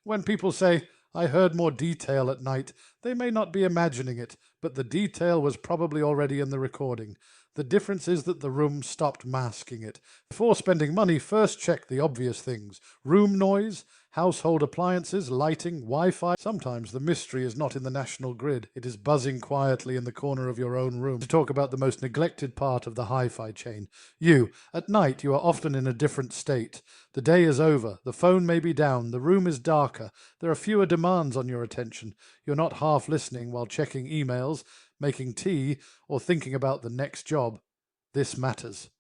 When people say, "I heard more detail at night," they may not be imagining it, but the detail was probably already in the recording. The difference is that the room stopped masking it. Before spending money, first check the obvious things: room noise, household appliances, lighting, Wi-Fi. Sometimes the mystery is not in the national grid. It is buzzing quietly in the corner of your own room. To talk about the most neglected part of the HiFi chain. At night, you are often in a different state. The day is over. The phone may be down. The room is darker. There are fewer demands on your attention. You're not half listening while checking emails, making tea, or thinking about the next job. This matters.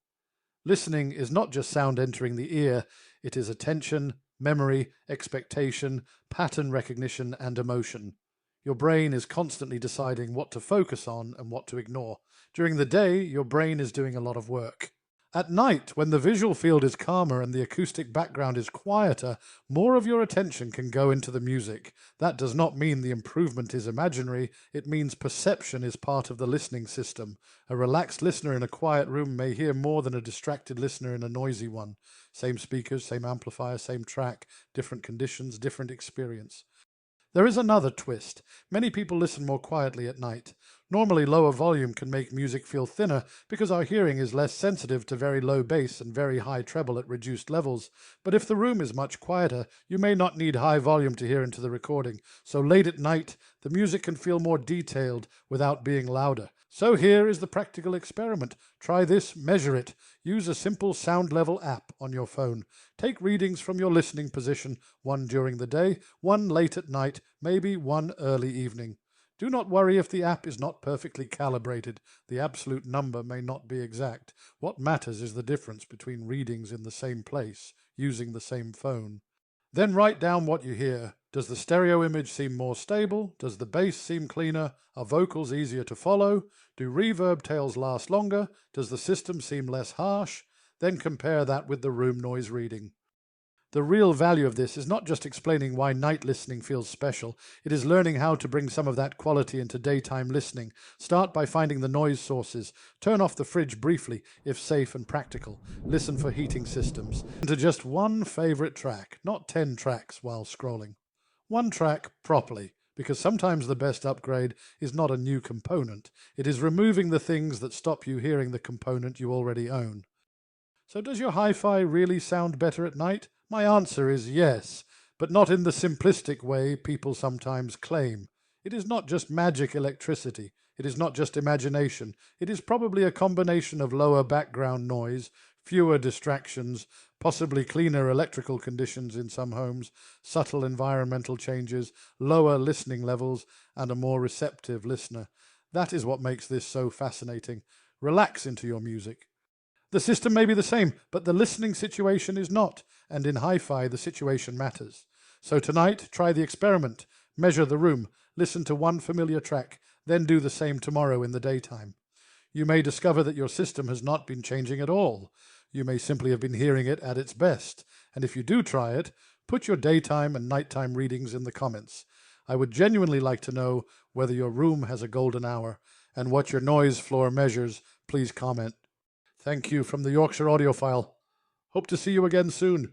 Listening is not just sound entering the ear. It is attention, memory, expectation, pattern recognition, and emotion. Your brain is constantly deciding what to focus on and what to ignore. During the day, your brain is doing a lot of work. At night, when the visual field is calmer and the acoustic background is quieter, more of your attention can go into the music. That does not mean the improvement is imaginary. It means perception is part of the listening system. A relaxed listener in a quiet room may hear more than a distracted listener in a noisy one. Same speakers, same amplifier, same track, different conditions, different experience. There is another twist. Many people listen more quietly at night. Normally, lower volume can make music feel thinner because our hearing is less sensitive to very low bass and very high treble at reduced levels. But if the room is much quieter, you may not need high volume to hear into the recording. So late at night, the music can feel more detailed without being louder. So here is the practical experiment. Try this, measure it. Use a simple sound level app on your phone. Take readings from your listening position, one during the day, one late at night, maybe one early evening. Do not worry if the app is not perfectly calibrated. The absolute number may not be exact. What matters is the difference between readings in the same place, using the same phone. Then write down what you hear. Does the stereo image seem more stable? Does the bass seem cleaner? Are vocals easier to follow? Do reverb tails last longer? Does the system seem less harsh? Then compare that with the room noise reading. The real value of this is not just explaining why night listening feels special. It is learning how to bring some of that quality into daytime listening. Start by finding the noise sources. Turn off the fridge briefly, if safe and practical. Listen for heating systems. And to just one favorite track, not 10 tracks while scrolling. One track properly, because sometimes the best upgrade is not a new component. It is removing the things that stop you hearing the component you already own. So does your hi-fi really sound better at night? My answer is yes, but not in the simplistic way people sometimes claim. It is not just magic electricity. It is not just imagination. It is probably a combination of lower background noise, fewer distractions, possibly cleaner electrical conditions in some homes, subtle environmental changes, lower listening levels, and a more receptive listener. That is what makes this so fascinating. Relax into your music. The system may be the same, but the listening situation is not, and in hi-fi the situation matters. So tonight, try the experiment. Measure the room, listen to one familiar track, then do the same tomorrow in the daytime. You may discover that your system has not been changing at all. You may simply have been hearing it at its best. And if you do try it, put your daytime and nighttime readings in the comments. I would genuinely like to know whether your room has a golden hour, and what your noise floor measures. Please comment. Thank you from the Yorkshire Audiophile. Hope to see you again soon.